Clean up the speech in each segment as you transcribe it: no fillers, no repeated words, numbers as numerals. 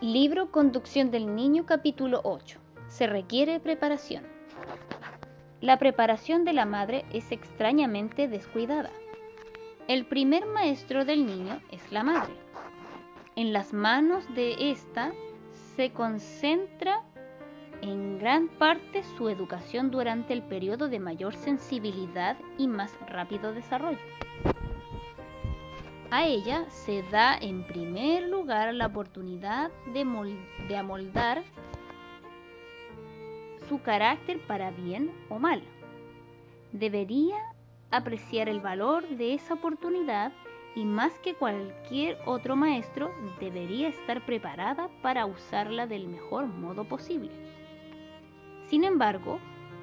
Libro Conducción del Niño, capítulo 8. Se requiere preparación. La preparación de la madre es extrañamente descuidada. El primer maestro del niño es la madre. En las manos de ésta se concentra en gran parte su educación durante el periodo de mayor sensibilidad y más rápido desarrollo. A ella se da en primer lugar la oportunidad de amoldar su carácter para bien o mal. Debería apreciar el valor de esa oportunidad y más que cualquier otro maestro debería estar preparada para usarla del mejor modo posible. Sin embargo,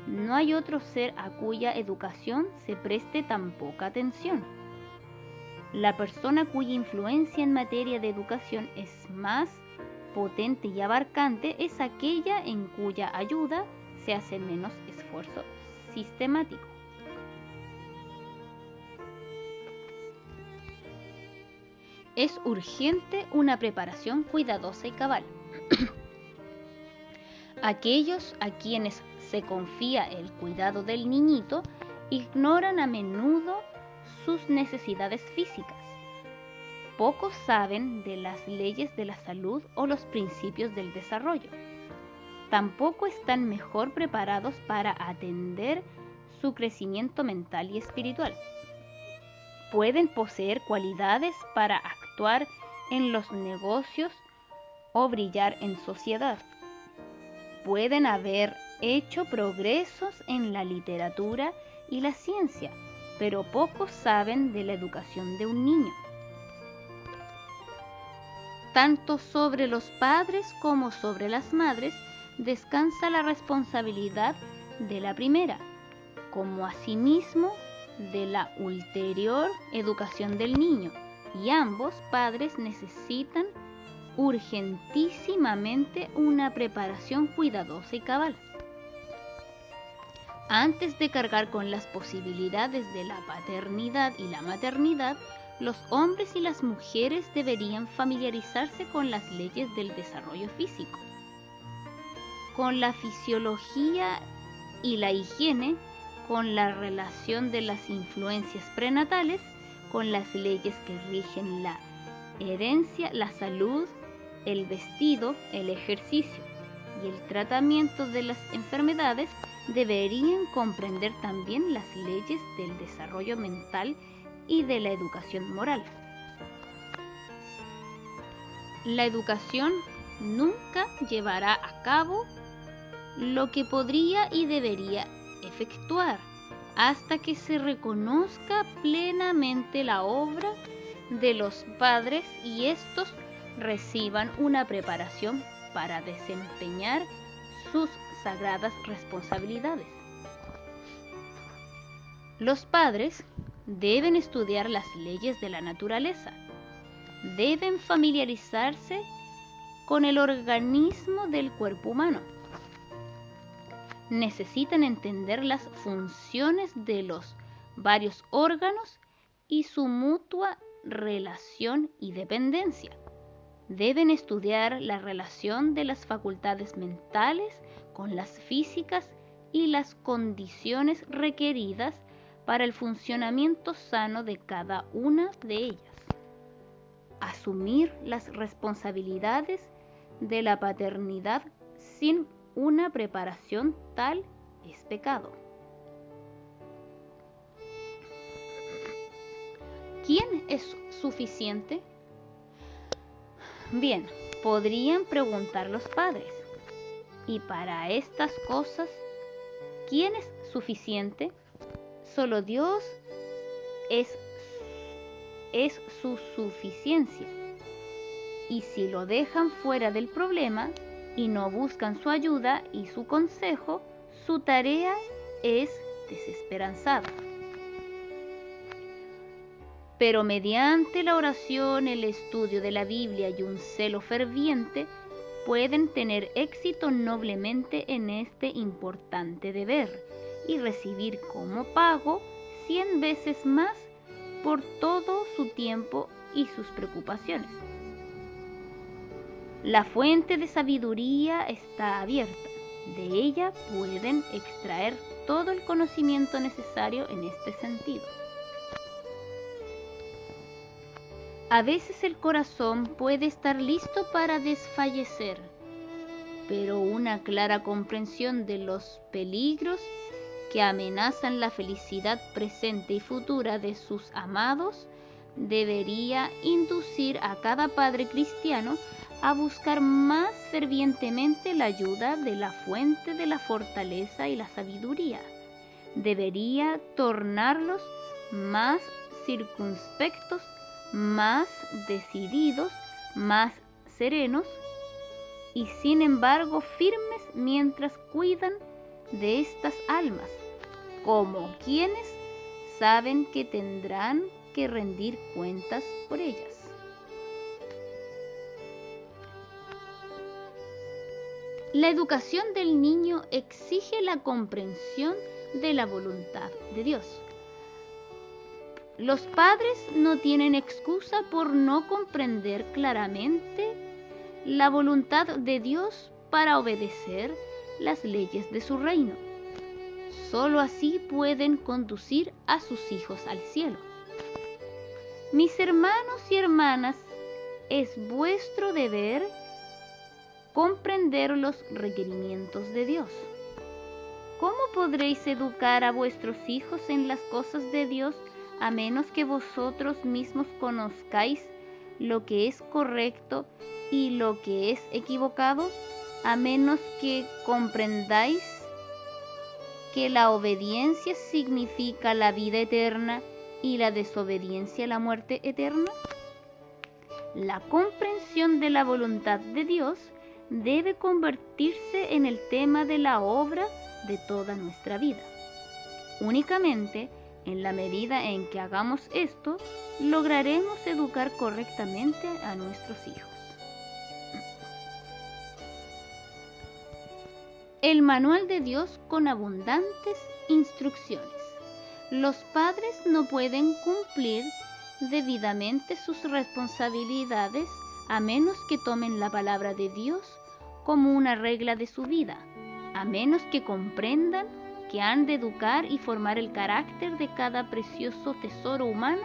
no hay otro ser a cuya educación se preste tan poca atención. La persona cuya influencia en materia de educación es más potente y abarcante es aquella en cuya ayuda se hace menos esfuerzo sistemático. Es urgente una preparación cuidadosa y cabal. Aquellos a quienes se confía el cuidado del niñito ignoran a menudo sus necesidades físicas. Pocos saben de las leyes de la salud o los principios del desarrollo. Tampoco están mejor preparados para atender su crecimiento mental y espiritual. Pueden poseer cualidades para actuar en los negocios o brillar en sociedad. Pueden haber hecho progresos en la literatura y la ciencia, pero pocos saben de la educación de un niño. Tanto sobre los padres como sobre las madres descansa la responsabilidad de la primera, como asimismo de la ulterior educación del niño, y ambos padres necesitan urgentísimamente una preparación cuidadosa y cabal. Antes de cargar con las posibilidades de la paternidad y la maternidad, los hombres y las mujeres deberían familiarizarse con las leyes del desarrollo físico, con la fisiología y la higiene, con la relación de las influencias prenatales, con las leyes que rigen la herencia, la salud, el vestido, el ejercicio y el tratamiento de las enfermedades. Deberían comprender también las leyes del desarrollo mental y de la educación moral. La educación nunca llevará a cabo lo que podría y debería efectuar hasta que se reconozca plenamente la obra de los padres y estos reciban una preparación para desempeñar sus sagradas responsabilidades. Los padres deben estudiar las leyes de la naturaleza, deben familiarizarse con el organismo del cuerpo humano, necesitan entender las funciones de los varios órganos y su mutua relación y dependencia. Deben estudiar la relación de las facultades mentales con las físicas y las condiciones requeridas para el funcionamiento sano de cada una de ellas. Asumir las responsabilidades de la paternidad sin una preparación tal es pecado. ¿Quién es suficiente? Bien, podrían preguntar los padres. Y para estas cosas, ¿quién es suficiente? Solo Dios es su suficiencia. Y si lo dejan fuera del problema y no buscan su ayuda y su consejo, su tarea es desesperanzada. Pero mediante la oración, el estudio de la Biblia y un celo ferviente, pueden tener éxito noblemente en este importante deber y recibir como pago 100 veces más por todo su tiempo y sus preocupaciones. La fuente de sabiduría está abierta. De ella pueden extraer todo el conocimiento necesario en este sentido. A veces el corazón puede estar listo para desfallecer, pero una clara comprensión de los peligros que amenazan la felicidad presente y futura de sus amados debería inducir a cada padre cristiano a buscar más fervientemente la ayuda de la fuente de la fortaleza y la sabiduría. Debería tornarlos más circunspectos, más decididos, más serenos y sin embargo firmes mientras cuidan de estas almas, como quienes saben que tendrán que rendir cuentas por ellas. La educación del niño exige la comprensión de la voluntad de Dios. Los padres no tienen excusa por no comprender claramente la voluntad de Dios para obedecer las leyes de su reino. Solo así pueden conducir a sus hijos al cielo. Mis hermanos y hermanas, es vuestro deber comprender los requerimientos de Dios. ¿Cómo podréis educar a vuestros hijos en las cosas de Dios a menos que vosotros mismos conozcáis lo que es correcto y lo que es equivocado? A menos que comprendáis que la obediencia significa la vida eterna y la desobediencia la muerte eterna. La comprensión de la voluntad de Dios debe convertirse en el tema de la obra de toda nuestra vida. Únicamente en la medida en que hagamos esto, lograremos educar correctamente a nuestros hijos. El manual de Dios con abundantes instrucciones. Los padres no pueden cumplir debidamente sus responsabilidades a menos que tomen la palabra de Dios como una regla de su vida, a menos que comprendan que han de educar y formar el carácter de cada precioso tesoro humano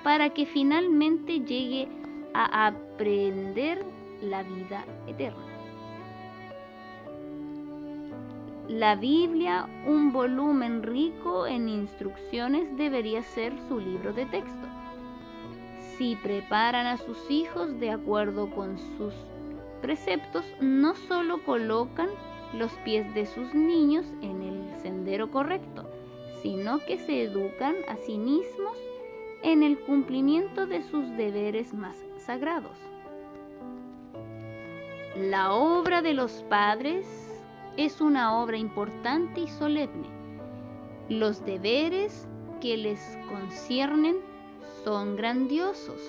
para que finalmente llegue a aprender la vida eterna. La Biblia, un volumen rico en instrucciones, debería ser su libro de texto. Si preparan a sus hijos de acuerdo con sus preceptos, no solo colocan los pies de sus niños en el sendero correcto, sino que se educan a sí mismos en el cumplimiento de sus deberes más sagrados. La obra de los padres es una obra importante y solemne. Los deberes que les conciernen son grandiosos,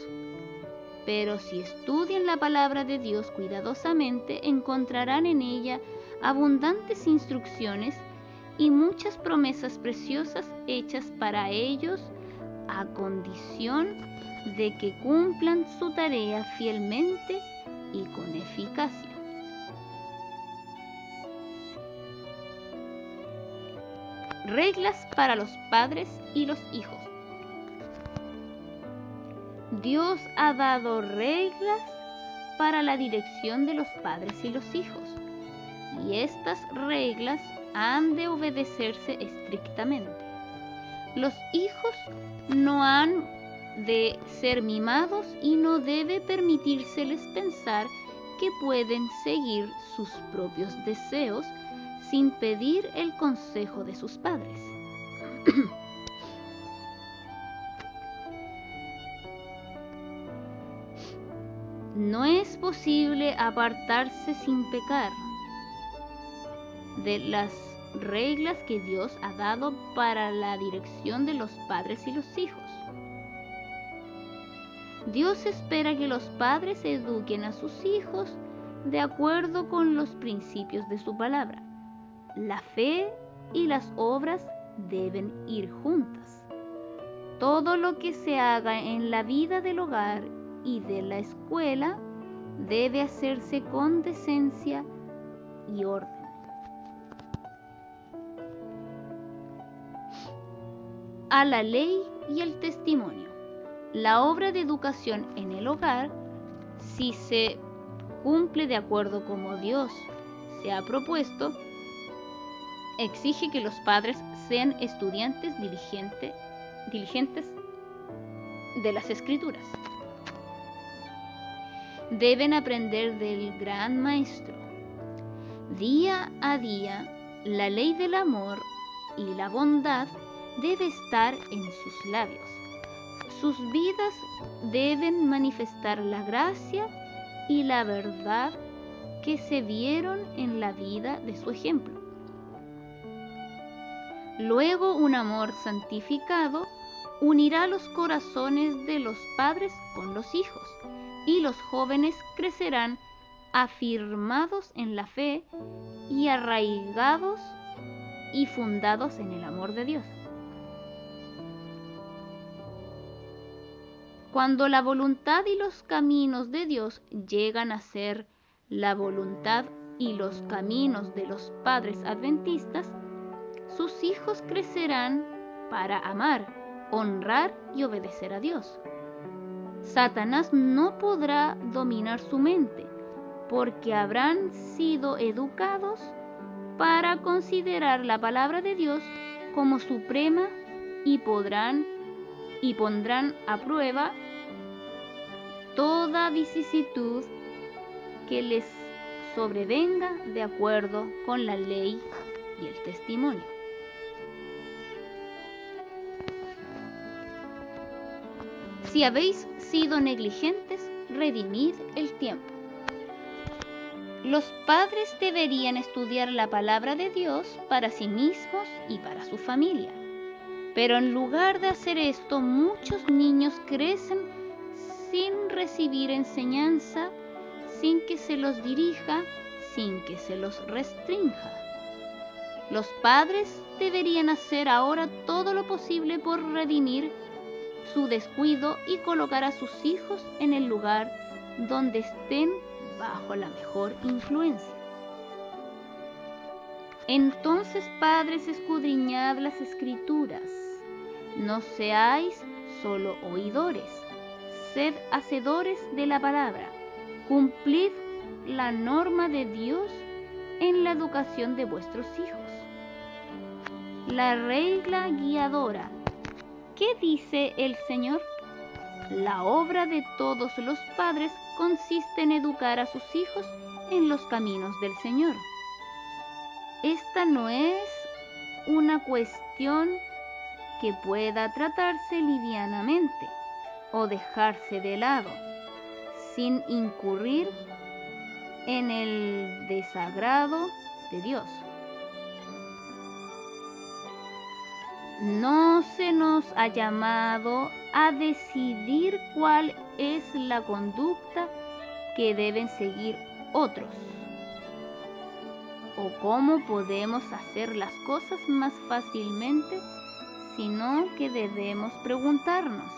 pero si estudian la palabra de Dios cuidadosamente, encontrarán en ella abundantes instrucciones y muchas promesas preciosas hechas para ellos a condición de que cumplan su tarea fielmente y con eficacia. Reglas para los padres y los hijos. Dios ha dado reglas para la dirección de los padres y los hijos, y estas reglas han de obedecerse estrictamente. Los hijos no han de ser mimados y no debe permitírseles pensar que pueden seguir sus propios deseos sin pedir el consejo de sus padres. No es posible apartarse sin pecar de las reglas que Dios ha dado para la dirección de los padres y los hijos. Dios espera que los padres eduquen a sus hijos de acuerdo con los principios de su palabra. La fe y las obras deben ir juntas. Todo lo que se haga en la vida del hogar y de la escuela debe hacerse con decencia y orden. A la ley y el testimonio. La obra de educación en el hogar, si se cumple de acuerdo como Dios se ha propuesto, exige que los padres sean estudiantes diligentes de las Escrituras. Deben aprender del gran maestro. Día a día, la ley del amor y la bondad debe estar en sus labios. Sus vidas deben manifestar la gracia y la verdad que se vieron en la vida de su ejemplo. Luego, un amor santificado unirá los corazones de los padres con los hijos, y los jóvenes crecerán afirmados en la fe y arraigados y fundados en el amor de Dios. Cuando la voluntad y los caminos de Dios llegan a ser la voluntad y los caminos de los padres adventistas, sus hijos crecerán para amar, honrar y obedecer a Dios. Satanás no podrá dominar su mente, porque habrán sido educados para considerar la palabra de Dios como suprema y pondrán a prueba toda vicisitud que les sobrevenga de acuerdo con la ley y el testimonio. Si habéis sido negligentes, redimid el tiempo. Los padres deberían estudiar la palabra de Dios para sí mismos y para su familia. Pero en lugar de hacer esto, muchos niños crecen sin recibir enseñanza, sin que se los dirija, sin que se los restrinja. Los padres deberían hacer ahora todo lo posible por redimir su descuido y colocar a sus hijos en el lugar donde estén bajo la mejor influencia. Entonces, padres, escudriñad las Escrituras. No seáis solo oidores, sed hacedores de la palabra. Cumplid la norma de Dios en la educación de vuestros hijos. La regla guiadora. ¿Qué dice el Señor? La obra de todos los padres consiste en educar a sus hijos en los caminos del Señor. Esta no es una cuestión que pueda tratarse livianamente o dejarse de lado sin incurrir en el desagrado de Dios. No se nos ha llamado a decidir cuál es la conducta que deben seguir otros o cómo podemos hacer las cosas más fácilmente, sino que debemos preguntarnos: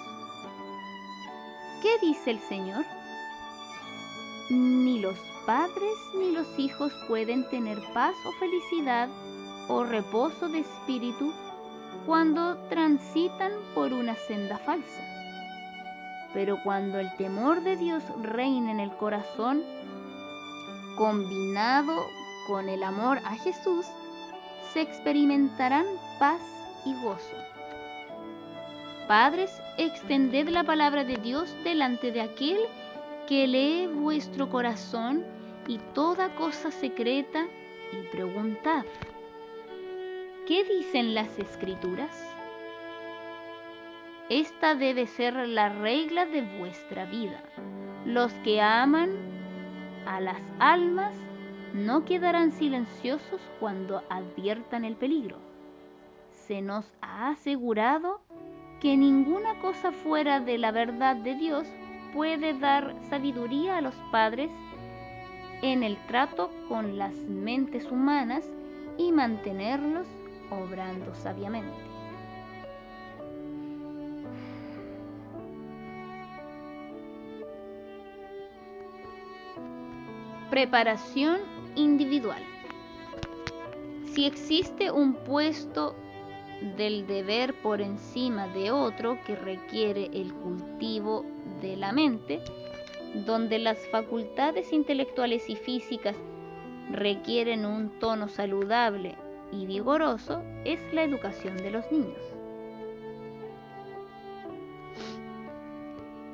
¿qué dice el Señor? Ni los padres ni los hijos pueden tener paz o felicidad o reposo de espíritu cuando transitan por una senda falsa. Pero cuando el temor de Dios reina en el corazón, combinado con el amor a Jesús, se experimentarán paz y gozo. Padres, extended la palabra de Dios delante de aquel que lee vuestro corazón y toda cosa secreta, y preguntad: ¿qué dicen las Escrituras? Esta debe ser la regla de vuestra vida. Los que aman a las almas no quedarán silenciosos cuando adviertan el peligro. Se nos ha asegurado que ninguna cosa fuera de la verdad de Dios puede dar sabiduría a los padres en el trato con las mentes humanas y mantenerlos obrando sabiamente. Preparación individual. Si existe un puesto del deber por encima de otro que requiere el cultivo de la mente, donde las facultades intelectuales y físicas requieren un tono saludable y vigoroso, es la educación de los niños.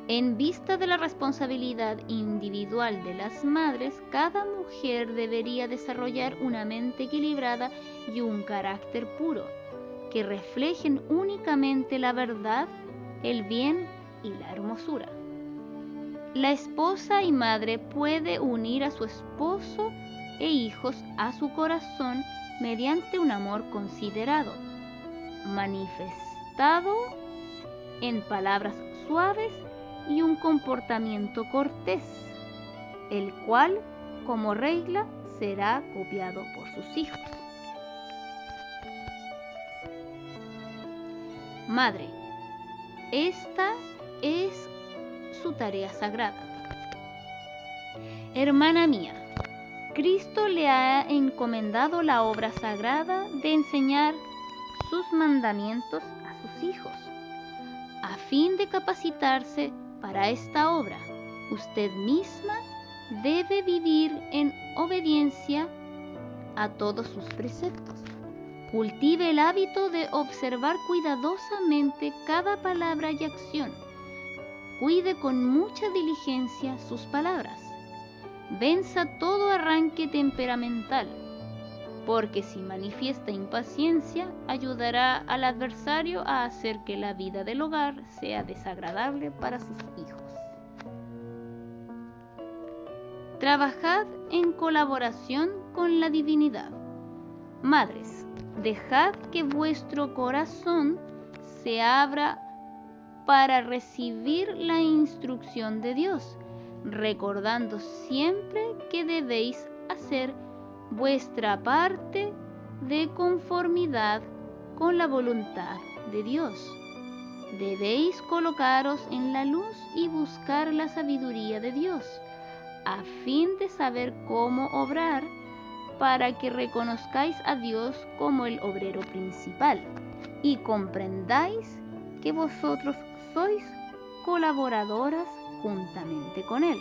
En vista de la responsabilidad individual de las madres, cada mujer debería desarrollar una mente equilibrada y un carácter puro, que reflejen únicamente la verdad, el bien y la hermosura. La esposa y madre puede unir a su esposo e hijos a su corazón mediante un amor considerado, manifestado en palabras suaves y un comportamiento cortés, el cual, como regla, será copiado por sus hijos. Madre, esta es su tarea sagrada. Hermana mía, Cristo le ha encomendado la obra sagrada de enseñar sus mandamientos a sus hijos. A fin de capacitarse para esta obra, usted misma debe vivir en obediencia a todos sus preceptos. Cultive el hábito de observar cuidadosamente cada palabra y acción. Cuide con mucha diligencia sus palabras. Venza todo arranque temperamental, porque si manifiesta impaciencia, ayudará al adversario a hacer que la vida del hogar sea desagradable para sus hijos. Trabajad en colaboración con la divinidad. Madres, dejad que vuestro corazón se abra para recibir la instrucción de Dios, recordando siempre que debéis hacer vuestra parte de conformidad con la voluntad de Dios. Debéis colocaros en la luz y buscar la sabiduría de Dios, a fin de saber cómo obrar, para que reconozcáis a Dios como el obrero principal y comprendáis que vosotros sois colaboradoras juntamente con Él.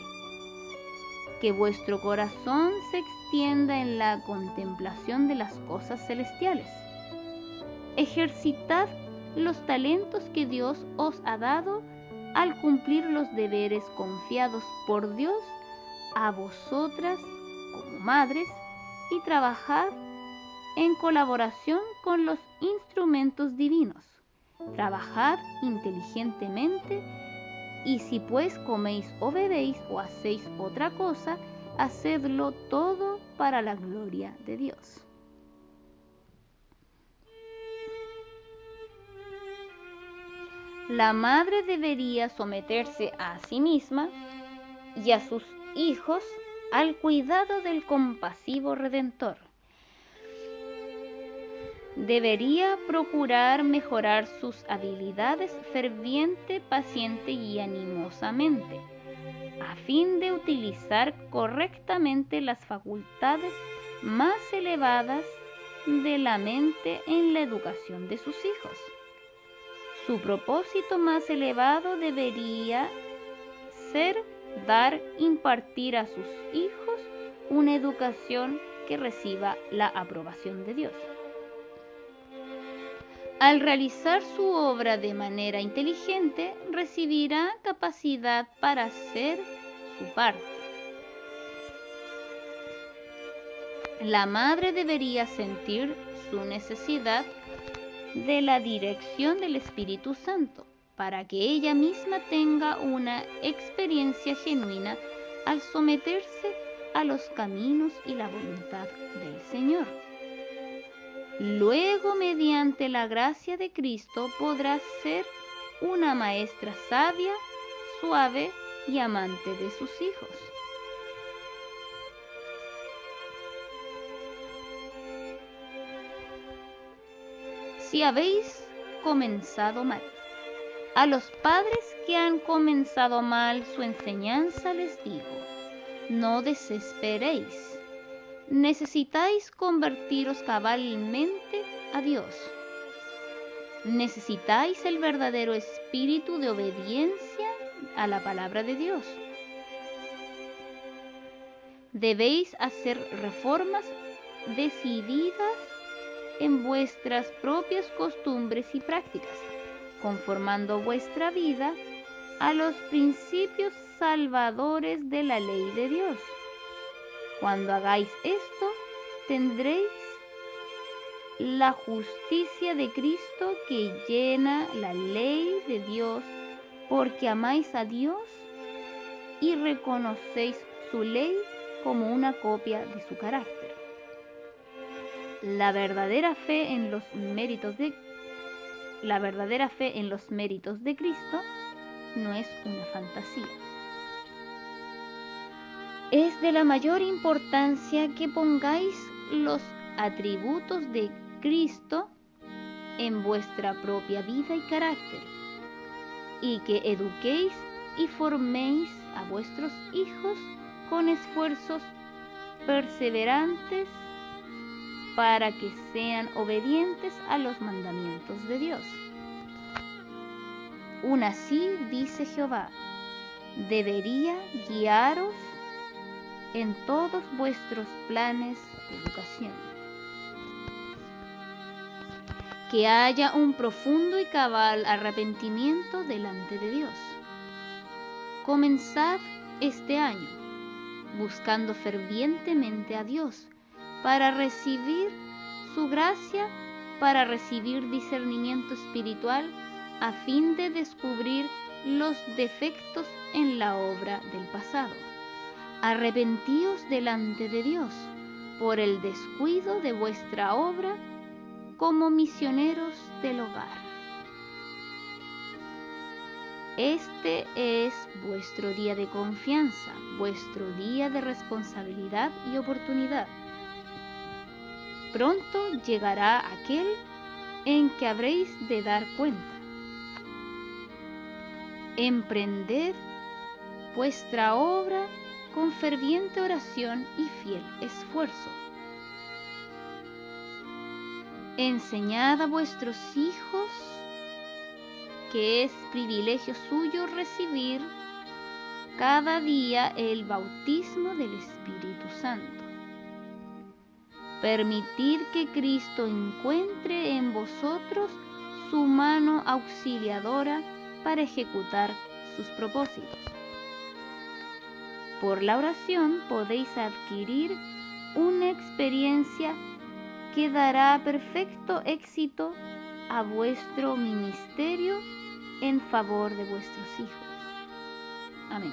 Que vuestro corazón se extienda en la contemplación de las cosas celestiales. Ejercitad los talentos que Dios os ha dado al cumplir los deberes confiados por Dios a vosotras como madres, y trabajad en colaboración con los instrumentos divinos. Trabajad inteligentemente, y si pues coméis o bebéis o hacéis otra cosa, hacedlo todo para la gloria de Dios. La madre debería someterse a sí misma y a sus hijos al cuidado del compasivo Redentor. Debería procurar mejorar sus habilidades ferviente, paciente y animosamente, a fin de utilizar correctamente las facultades más elevadas de la mente en la educación de sus hijos. Su propósito más elevado debería ser impartir a sus hijos una educación que reciba la aprobación de Dios. Al realizar su obra de manera inteligente, recibirá capacidad para hacer su parte. La madre debería sentir su necesidad de la dirección del Espíritu Santo, para que ella misma tenga una experiencia genuina al someterse a los caminos y la voluntad del Señor. Luego, mediante la gracia de Cristo, podrá ser una maestra sabia, suave y amante de sus hijos. Si habéis comenzado mal, a los padres que han comenzado mal su enseñanza les digo: no desesperéis. Necesitáis convertiros cabalmente a Dios. Necesitáis el verdadero espíritu de obediencia a la palabra de Dios. Debéis hacer reformas decididas en vuestras propias costumbres y prácticas, conformando vuestra vida a los principios salvadores de la ley de Dios. Cuando hagáis esto, tendréis la justicia de Cristo que llena la ley de Dios, porque amáis a Dios y reconocéis su ley como una copia de su carácter. La verdadera fe en los méritos de Cristo no es una fantasía. Es de la mayor importancia que pongáis los atributos de Cristo en vuestra propia vida y carácter, y que eduquéis y forméis a vuestros hijos con esfuerzos perseverantes para que sean obedientes a los mandamientos de Dios. Aún así, dice Jehová, debería guiaros en todos vuestros planes de educación. Que haya un profundo y cabal arrepentimiento delante de Dios. Comenzad este año buscando fervientemente a Dios para recibir su gracia, para recibir discernimiento espiritual a fin de descubrir los defectos en la obra del pasado. Arrepentíos delante de Dios por el descuido de vuestra obra como misioneros del hogar. Este es vuestro día de confianza, vuestro día de responsabilidad y oportunidad. Pronto llegará aquel en que habréis de dar cuenta. Emprended vuestra obra con ferviente oración y fiel esfuerzo. Enseñad a vuestros hijos que es privilegio suyo recibir cada día el bautismo del Espíritu Santo. Permitid que Cristo encuentre en vosotros su mano auxiliadora para ejecutar sus propósitos. Por la oración podéis adquirir una experiencia que dará perfecto éxito a vuestro ministerio en favor de vuestros hijos. Amén.